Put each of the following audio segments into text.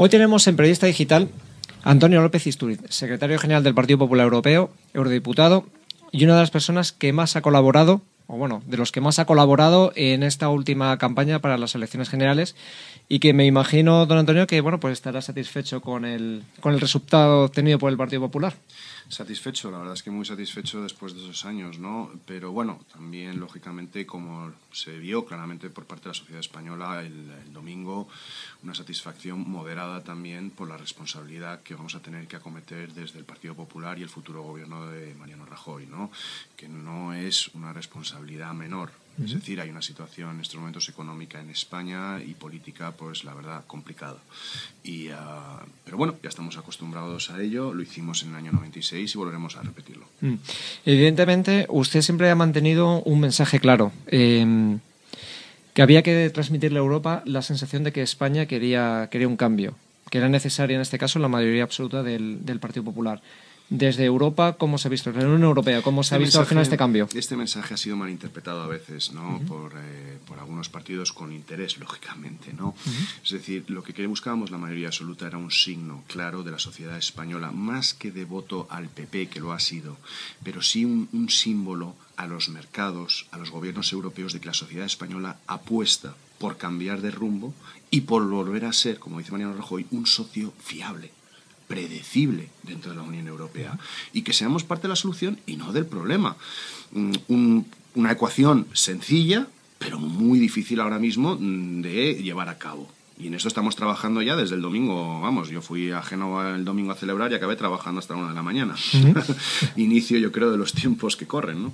Hoy tenemos en Periodista Digital a Antonio López Istúriz, secretario general del Partido Popular Europeo, eurodiputado y una de las personas que más ha colaborado, o bueno, de los que más ha colaborado en esta última campaña para las elecciones generales, y que me imagino, don Antonio, que bueno, pues estará satisfecho con el resultado obtenido por el Partido Popular. Satisfecho, la verdad es que muy satisfecho después de esos años, ¿no? Pero bueno, también lógicamente, como se vio claramente por parte de la sociedad española el domingo, una satisfacción moderada también por la responsabilidad que vamos a tener que acometer desde el Partido Popular y el futuro gobierno de Mariano Rajoy, ¿no? Que no es una responsabilidad menor. Es decir, hay una situación en estos momentos económica en España y política, pues la verdad, complicada. Pero bueno, ya estamos acostumbrados a ello, lo hicimos en el año 96 y volveremos a repetirlo. Evidentemente, usted siempre ha mantenido un mensaje claro, que había que transmitirle a Europa la sensación de que España quería un cambio, que era necesaria en este caso la mayoría absoluta del Partido Popular. Desde Europa, ¿cómo se ha visto? Desde la Unión Europea, ¿cómo se ha visto al final este cambio? Este mensaje ha sido malinterpretado a veces, ¿no? Por algunos partidos con interés, lógicamente, ¿no? Es decir, lo que buscábamos la mayoría absoluta era un signo claro de la sociedad española, más que de voto al PP, que lo ha sido, pero sí un símbolo a los mercados, a los gobiernos europeos, de que la sociedad española apuesta por cambiar de rumbo y por volver a ser, como dice Mariano Rajoy, un socio fiable, predecible dentro de la Unión Europea, y que seamos parte de la solución y no del problema. Una ecuación sencilla, pero muy difícil ahora mismo de llevar a cabo. Y en esto estamos trabajando ya desde el domingo. Vamos, yo fui a Génova el domingo a celebrar y acabé trabajando hasta la 1 de la mañana. Inicio, yo creo, de los tiempos que corren, ¿no?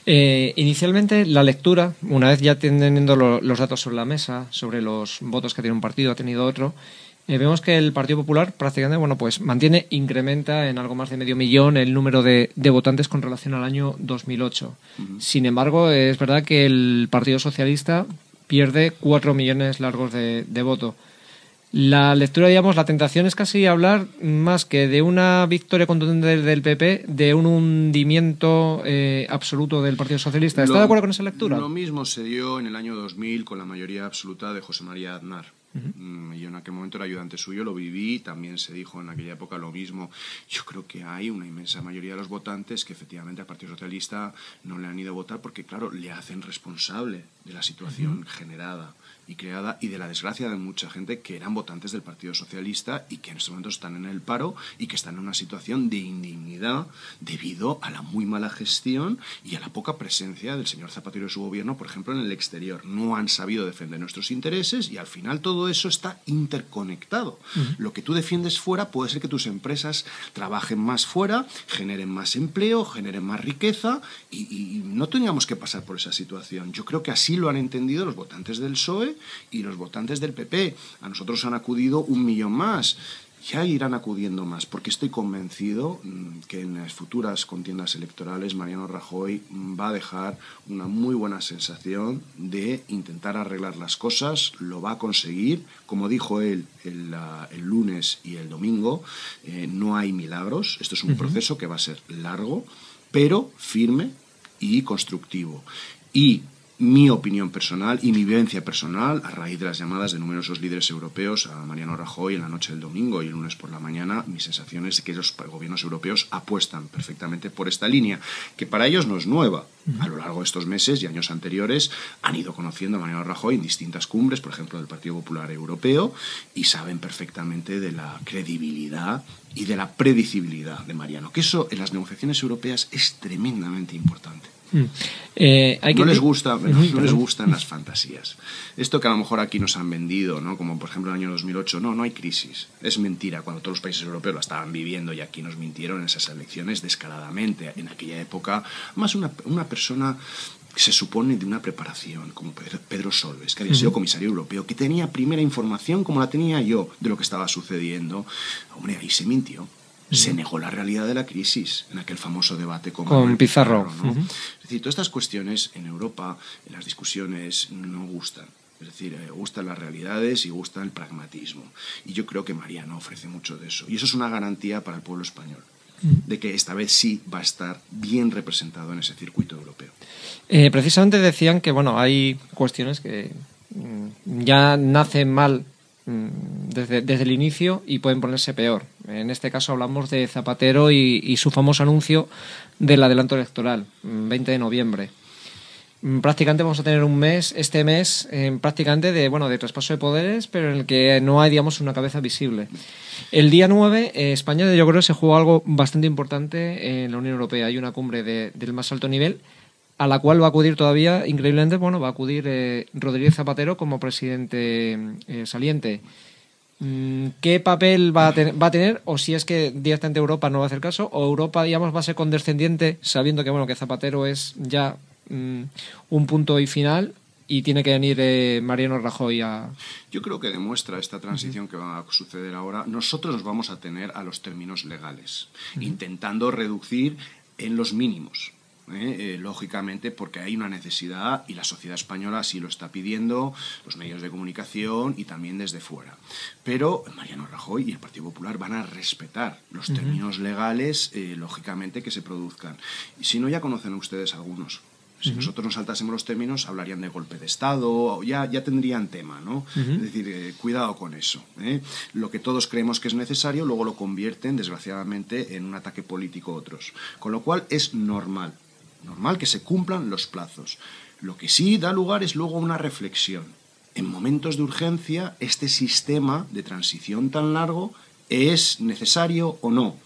Inicialmente, la lectura, una vez ya teniendo los datos sobre la mesa, sobre los votos que tiene un partido, ha tenido otro, vemos que el Partido Popular prácticamente, bueno, pues incrementa en algo más de 500.000 el número de votantes con relación al año 2008. Sin embargo, es verdad que el Partido Socialista pierde 4 millones largos de voto. La lectura, digamos, la tentación es casi hablar más que de una victoria contundente del PP, de un hundimiento absoluto del Partido Socialista. ¿Está de acuerdo con esa lectura? Lo mismo se dio en el año 2000 con la mayoría absoluta de José María Aznar. Yo en aquel momento era ayudante suyo, lo viví, también se dijo en aquella época lo mismo. Yo creo que hay una inmensa mayoría de los votantes que efectivamente al Partido Socialista no le han ido a votar porque, claro, le hacen responsable de la situación generada y creada y de la desgracia de mucha gente que eran votantes del Partido Socialista y que en estos momentos están en el paro y que están en una situación de indignidad debido a la muy mala gestión y a la poca presencia del señor Zapatero y su gobierno, por ejemplo, en el exterior. No han sabido defender nuestros intereses y al final todo eso está interconectado. Lo que tú defiendes fuera puede ser que tus empresas trabajen más fuera, generen más empleo, generen más riqueza y no tengamos que pasar por esa situación. Yo creo que así lo han entendido los votantes del PSOE y los votantes del PP. A nosotros han acudido 1 millón más. Ya irán acudiendo más, porque estoy convencido que en las futuras contiendas electorales Mariano Rajoy va a dejar una muy buena sensación de intentar arreglar las cosas, lo va a conseguir. Como dijo él el lunes y el domingo, no hay milagros, esto es un proceso que va a ser largo, pero firme y constructivo. Y mi opinión personal y mi vivencia personal, a raíz de las llamadas de numerosos líderes europeos a Mariano Rajoy en la noche del domingo y el lunes por la mañana, mi sensación es que los gobiernos europeos apuestan perfectamente por esta línea, que para ellos no es nueva. A lo largo de estos meses y años anteriores han ido conociendo a Mariano Rajoy en distintas cumbres, por ejemplo, del Partido Popular Europeo, y saben perfectamente de la credibilidad y de la predecibilidad de Mariano, que eso en las negociaciones europeas es tremendamente importante. No les gustan las fantasías. Esto que a lo mejor aquí nos han vendido, ¿no? Como por ejemplo en el año 2008, no hay crisis. Es mentira, cuando todos los países europeos la estaban viviendo y aquí nos mintieron en esas elecciones descaradamente. En aquella época, más una persona que se supone de una preparación, como Pedro Solbes, que había sido comisario europeo, que tenía primera información como la tenía yo de lo que estaba sucediendo. Hombre, ahí se mintió. Se negó la realidad de la crisis en aquel famoso debate con Pizarro, ¿no? Es decir, todas estas cuestiones en Europa, en las discusiones, no gustan. Es decir, gustan las realidades y gusta el pragmatismo. Y yo creo que Mariano ofrece mucho de eso. Y eso es una garantía para el pueblo español, de que esta vez sí va a estar bien representado en ese circuito europeo. Precisamente decían que hay cuestiones que ya nacen mal desde el inicio y pueden ponerse peor. En este caso hablamos de Zapatero y su famoso anuncio del adelanto electoral, 20 de noviembre. Prácticamente vamos a tener un mes, este mes, prácticamente de traspaso de poderes, pero en el que no hay, digamos, una cabeza visible. El día 9, España, yo creo que se jugó algo bastante importante en la Unión Europea. Hay una cumbre del más alto nivel, a la cual va a acudir todavía, increíblemente, va a acudir Rodríguez Zapatero como presidente saliente. ¿Qué papel va a tener? O si es que directamente Europa no va a hacer caso, o Europa, digamos, va a ser condescendiente, sabiendo que Zapatero es ya un punto y final y tiene que venir Mariano Rajoy a... Yo creo que demuestra esta transición que va a suceder ahora. Nosotros nos vamos a tener a los términos legales, intentando reducir en los mínimos. Lógicamente porque hay una necesidad y la sociedad española así lo está pidiendo, los medios de comunicación y también desde fuera. Pero Mariano Rajoy y el Partido Popular van a respetar los términos legales, lógicamente, que se produzcan. Y si no, ya conocen ustedes algunos. Si nosotros nos saltásemos los términos, hablarían de golpe de Estado, ya tendrían tema, ¿no? Es decir, cuidado con eso. Lo que todos creemos que es necesario, luego lo convierten, desgraciadamente, en un ataque político a otros. Con lo cual es normal que se cumplan los plazos. Lo que sí da lugar es luego una reflexión. En momentos de urgencia, este sistema de transición tan largo ¿es necesario o no?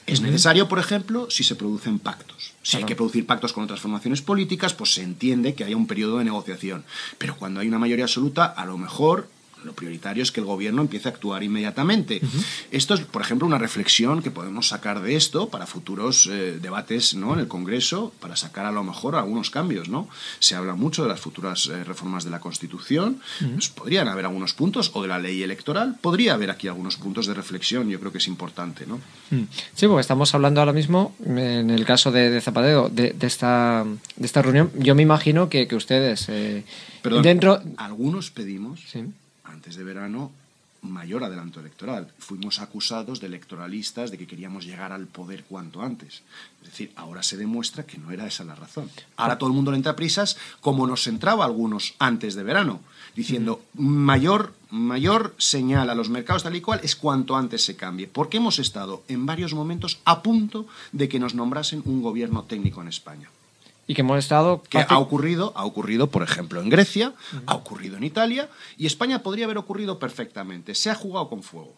Es necesario, por ejemplo, si se producen pactos. Si hay que producir pactos con otras formaciones políticas, pues se entiende que haya un periodo de negociación. Pero cuando hay una mayoría absoluta, a lo mejor lo prioritario es que el gobierno empiece a actuar inmediatamente. Esto es, por ejemplo, una reflexión que podemos sacar de esto para futuros debates, ¿no?, en el Congreso, para sacar a lo mejor algunos cambios, ¿no? Se habla mucho de las futuras reformas de la Constitución. Pues podrían haber algunos puntos, o de la ley electoral. Podría haber aquí algunos puntos de reflexión. Yo creo que es importante, ¿no? Sí, porque estamos hablando ahora mismo, en el caso de Zapatero, de esta reunión. Yo me imagino que ustedes... Perdón, algunos pedimos... Sí. Antes de verano, mayor adelanto electoral. Fuimos acusados de electoralistas, de que queríamos llegar al poder cuanto antes. Es decir, ahora se demuestra que no era esa la razón. Ahora todo el mundo le entra a prisas, como nos entraba a algunos antes de verano, diciendo mayor señal a los mercados tal y cual es cuanto antes se cambie. Porque hemos estado en varios momentos a punto de que nos nombrasen un gobierno técnico en España. Y que hemos estado... Que ha ocurrido, por ejemplo, en Grecia, ha ocurrido en Italia, y España podría haber ocurrido perfectamente. Se ha jugado con fuego.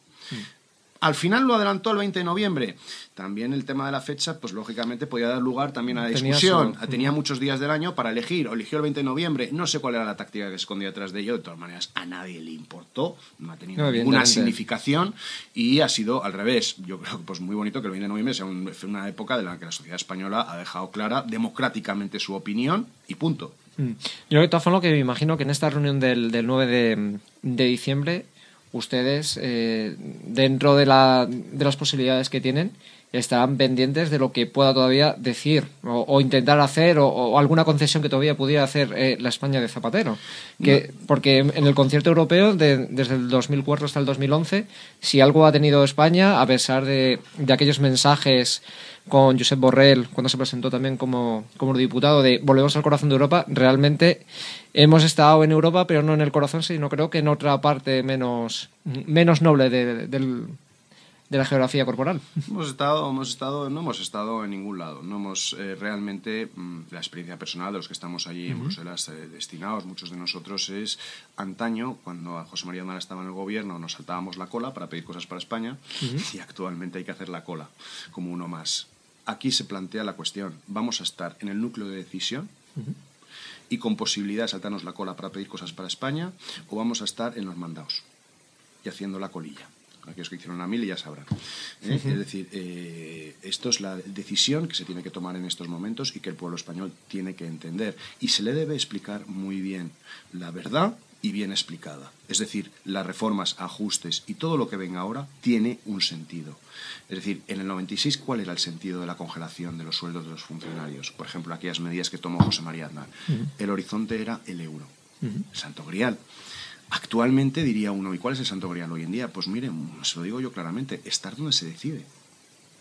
Al final lo adelantó el 20 de noviembre. También el tema de la fecha, pues lógicamente podía dar lugar también a la discusión. Tenía muchos días del año para elegir, o eligió el 20 de noviembre. No sé cuál era la táctica que se escondía detrás de ello. De todas maneras, a nadie le importó. No ha tenido ninguna significación y ha sido al revés. Yo creo que pues muy bonito que el 20 de noviembre sea una época de la que la sociedad española ha dejado clara democráticamente su opinión y punto. Yo de todas formas que me imagino que en esta reunión del 9 de diciembre ustedes, dentro de las posibilidades que tienen, estarán pendientes de lo que pueda todavía decir o intentar hacer o alguna concesión que todavía pudiera hacer la España de Zapatero. Porque en el concierto europeo, desde el 2004 hasta el 2011, si algo ha tenido España, a pesar de aquellos mensajes con Josep Borrell, cuando se presentó también como diputado, de volvemos al corazón de Europa, realmente hemos estado en Europa, pero no en el corazón, sino creo que en otra parte menos noble de la geografía corporal. No hemos estado en ningún lado. No hemos realmente, la experiencia personal de los que estamos allí en Bruselas destinados, muchos de nosotros, es antaño, cuando José María Aznar estaba en el gobierno, nos saltábamos la cola para pedir cosas para España, y actualmente hay que hacer la cola como uno más. Aquí se plantea la cuestión, ¿vamos a estar en el núcleo de decisión y con posibilidad de saltarnos la cola para pedir cosas para España, o vamos a estar en los mandados y haciendo la colilla? Aquellos que hicieron la mili ya sabrán. Es decir, esto es la decisión que se tiene que tomar en estos momentos y que el pueblo español tiene que entender. Y se le debe explicar muy bien la verdad y bien explicada. Es decir, las reformas, ajustes y todo lo que venga ahora tiene un sentido. Es decir, en el 96, ¿cuál era el sentido de la congelación de los sueldos de los funcionarios? Por ejemplo, aquellas medidas que tomó José María Aznar. El horizonte era el euro, el santo grial. Actualmente diría uno, ¿y cuál es el santo grial hoy en día? Pues miren, se lo digo yo claramente, estar donde se decide.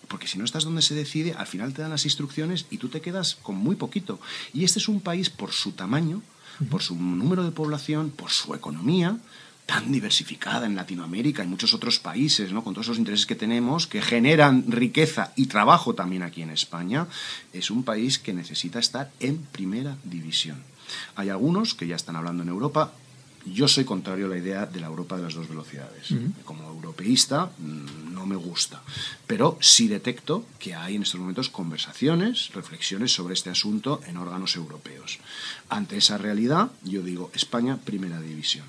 Porque si no estás donde se decide, al final te dan las instrucciones y tú te quedas con muy poquito. Y este es un país, por su tamaño, por su número de población, por su economía, tan diversificada en Latinoamérica y muchos otros países, ¿no? Con todos los intereses que tenemos, que generan riqueza y trabajo también aquí en España, es un país que necesita estar en primera división. Hay algunos que ya están hablando en Europa. Yo soy contrario a la idea de la Europa de las dos velocidades. Como europeísta no me gusta, pero sí detecto que hay en estos momentos conversaciones, reflexiones sobre este asunto en órganos europeos. Ante esa realidad, yo digo, España, primera división.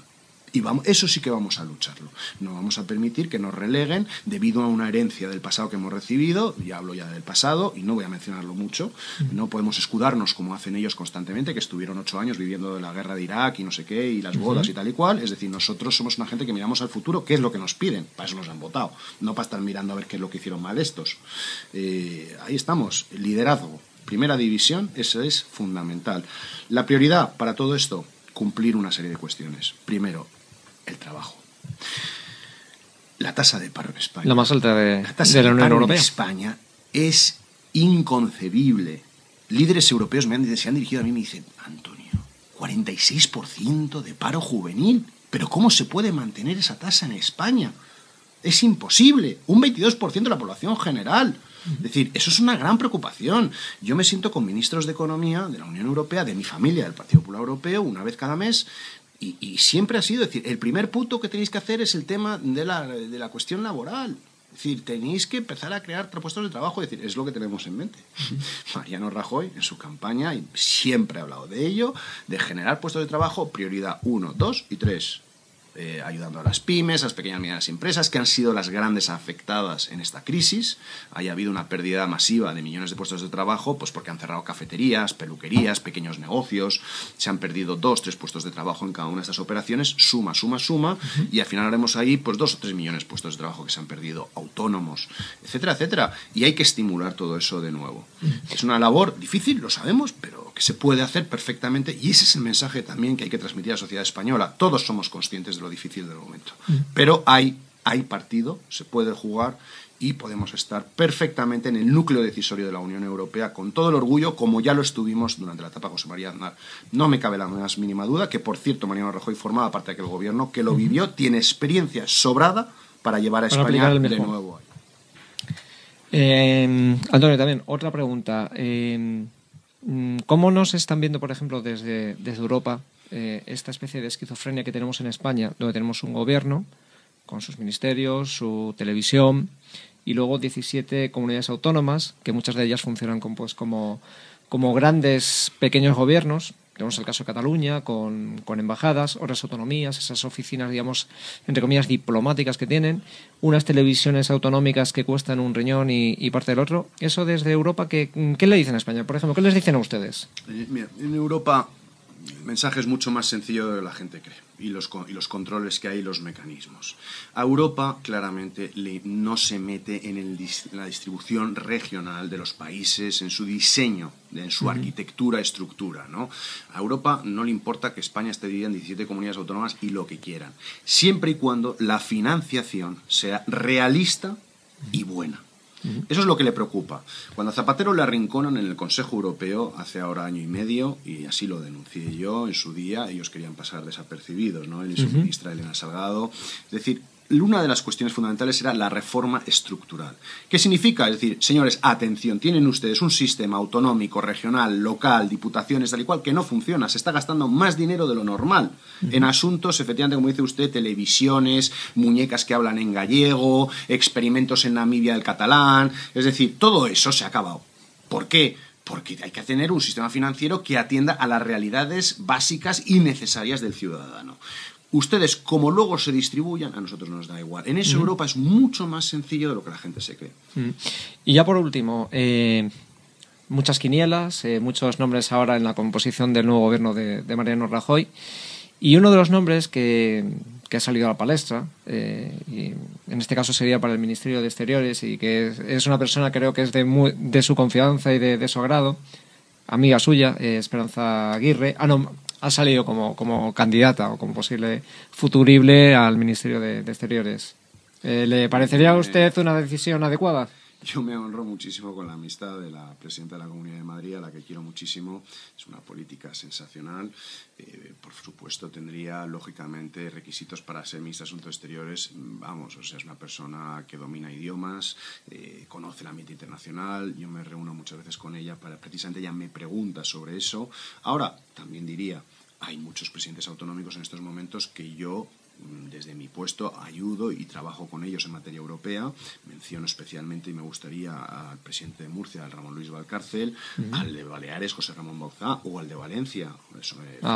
Y eso sí que vamos a lucharlo. No vamos a permitir que nos releguen debido a una herencia del pasado que hemos recibido. Ya hablo ya del pasado y no voy a mencionarlo mucho. No podemos escudarnos como hacen ellos constantemente, que estuvieron 8 años viviendo de la guerra de Irak y no sé qué, y las bodas y tal y cual. Es decir, nosotros somos una gente que miramos al futuro, qué es lo que nos piden. Para eso nos han votado. No para estar mirando a ver qué es lo que hicieron mal estos. Ahí estamos. Liderazgo. Primera división, eso es fundamental. La prioridad para todo esto, cumplir una serie de cuestiones. Primero, el trabajo. La tasa de paro en España. La más alta de la Unión Europea. En España es inconcebible. Líderes europeos se han dirigido a mí y me dicen, Antonio, 46% de paro juvenil. ¿Pero cómo se puede mantener esa tasa en España? Es imposible. Un 22% de la población general. Es decir, eso es una gran preocupación. Yo me siento con ministros de Economía de la Unión Europea, de mi familia, del Partido Popular Europeo, una vez cada mes. Y siempre ha sido, es decir, el primer punto que tenéis que hacer es el tema de la cuestión laboral. Es decir, tenéis que empezar a crear puestos de trabajo. Es decir, es lo que tenemos en mente. Mariano Rajoy, en su campaña, y siempre ha hablado de ello, de generar puestos de trabajo, prioridad 1, 2 y 3. Ayudando a las pymes, a las pequeñas y medianas empresas, que han sido las grandes afectadas en esta crisis. Haya habido una pérdida masiva de millones de puestos de trabajo, pues porque han cerrado cafeterías, peluquerías, pequeños negocios, se han perdido 2 o 3 puestos de trabajo en cada una de estas operaciones, suma, y al final haremos ahí pues 2 o 3 millones de puestos de trabajo que se han perdido, autónomos, etcétera, etcétera. Y hay que estimular todo eso de nuevo. Es una labor difícil, lo sabemos, pero que se puede hacer perfectamente, y ese es el mensaje también que hay que transmitir a la sociedad española. Todos somos conscientes de lo difícil del momento, pero hay partido, se puede jugar y podemos estar perfectamente en el núcleo decisorio de la Unión Europea con todo el orgullo, como ya lo estuvimos durante la etapa José María Aznar. No me cabe la más mínima duda que, por cierto, Mariano Rajoy formaba parte de aquel gobierno que lo vivió, tiene experiencia sobrada para llevar a España de nuevo ahí. Antonio, también otra pregunta. ¿Cómo nos están viendo, por ejemplo, desde Europa esta especie de esquizofrenia que tenemos en España, donde tenemos un gobierno con sus ministerios, su televisión y luego 17 comunidades autónomas, que muchas de ellas funcionan como grandes pequeños gobiernos? Tenemos el caso de Cataluña, con embajadas, otras autonomías, esas oficinas, digamos, entre comillas, diplomáticas que tienen, unas televisiones autonómicas que cuestan un riñón y parte del otro. Eso desde Europa, ¿qué le dicen a España? Por ejemplo, ¿qué les dicen a ustedes? Mira, en Europa el mensaje es mucho más sencillo de lo que la gente cree, y los controles que hay, los mecanismos. A Europa claramente no se mete en la distribución regional de los países, en su diseño, en su arquitectura, estructura, ¿no? A Europa no le importa que España esté dividida en 17 comunidades autónomas y lo que quieran, siempre y cuando la financiación sea realista y buena. Eso es lo que le preocupa. Cuando a Zapatero le arrinconan en el Consejo Europeo hace ahora año y medio, y así lo denuncié yo en su día, ellos querían pasar desapercibidos, ¿no? Él y su ministra Elena Salgado. Es decir, una de las cuestiones fundamentales era la reforma estructural. ¿Qué significa? Es decir, señores, atención, tienen ustedes un sistema autonómico, regional, local, diputaciones, tal y cual, que no funciona. Se está gastando más dinero de lo normal en asuntos, efectivamente, como dice usted, televisiones, muñecas que hablan en gallego, experimentos en Namibia del catalán. Es decir, todo eso se ha acabado. ¿Por qué? Porque hay que tener un sistema financiero que atienda a las realidades básicas y necesarias del ciudadano. Ustedes, como luego se distribuyan, a nosotros nos da igual. En eso Europa es mucho más sencillo de lo que la gente se cree. Y ya por último, muchas quinielas, muchos nombres ahora en la composición del nuevo gobierno de Mariano Rajoy. Y uno de los nombres que ha salido a la palestra, y en este caso sería para el Ministerio de Exteriores, y que es una persona, creo que es de su confianza y de su agrado, amiga suya, Esperanza Aguirre. Ha salido como candidata o como posible futurible al Ministerio de Exteriores. ¿Le parecería a usted una decisión adecuada? Yo me honro muchísimo con la amistad de la presidenta de la Comunidad de Madrid, a la que quiero muchísimo. Es una política sensacional. Por supuesto, tendría, lógicamente, requisitos para ser ministra de Asuntos Exteriores. Vamos, o sea, es una persona que domina idiomas, conoce el ambiente internacional. Yo me reúno muchas veces con ella para, precisamente, ella me pregunta sobre eso. Ahora, también diría, hay muchos presidentes autonómicos en estos momentos que yo, desde mi puesto, ayudo y trabajo con ellos en materia europea. Menciono especialmente, y me gustaría, al presidente de Murcia, al Ramón Luis Valcárcel, al de Baleares, José Ramón Bauzá, o al de Valencia,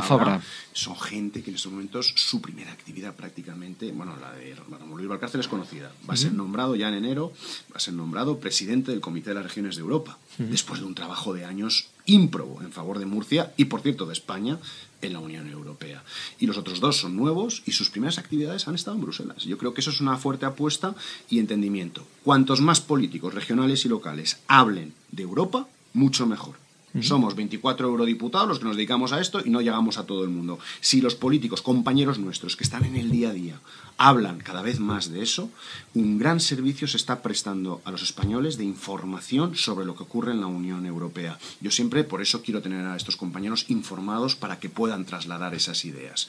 Fabra. Son gente que en estos momentos su primera actividad prácticamente, bueno, la de Ramón Luis Valcárcel es conocida. Va a ser nombrado ya en enero, va a ser nombrado presidente del Comité de las Regiones de Europa, después de un trabajo de años ímprobo en favor de Murcia y, por cierto, de España en la Unión Europea. Y los otros dos son nuevos y sus primeras actividades han estado en Bruselas. Yo creo que eso es una fuerte apuesta y entendimiento. Cuantos más políticos regionales y locales hablen de Europa, mucho mejor. Somos 24 eurodiputados los que nos dedicamos a esto y no llegamos a todo el mundo. Si los políticos, compañeros nuestros que están en el día a día, hablan cada vez más de eso, un gran servicio se está prestando a los españoles de información sobre lo que ocurre en la Unión Europea. Yo siempre, por eso, quiero tener a estos compañeros informados para que puedan trasladar esas ideas.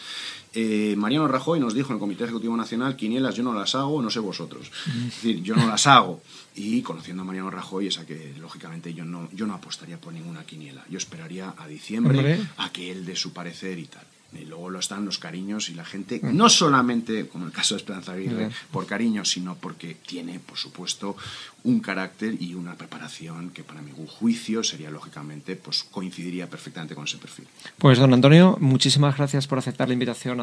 Mariano Rajoy nos dijo en el Comité Ejecutivo Nacional: quinielas yo no las hago, no sé vosotros. Es decir, yo no las hago. Y conociendo a Mariano Rajoy, es a que, lógicamente, yo no apostaría por ninguna quiniela. Yo esperaría a diciembre a que él dé su parecer y tal. Y luego están los cariños y la gente, no solamente, como el caso de Esperanza Aguirre, por cariño, sino porque tiene, por supuesto, un carácter y una preparación que, para mi juicio, sería, lógicamente, pues coincidiría perfectamente con ese perfil. Pues, don Antonio, muchísimas gracias por aceptar la invitación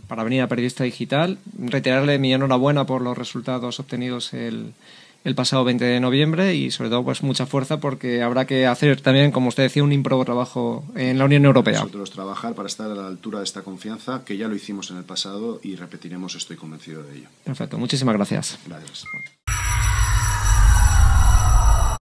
para venir a Periodista Digital. Reiterarle mi enhorabuena por los resultados obtenidos el pasado 20 de noviembre y, sobre todo, pues mucha fuerza, porque habrá que hacer también, como usted decía, un ímprobo trabajo en la Unión Europea. Nosotros trabajar para estar a la altura de esta confianza, que ya lo hicimos en el pasado y repetiremos, estoy convencido de ello. Perfecto, muchísimas gracias. Gracias.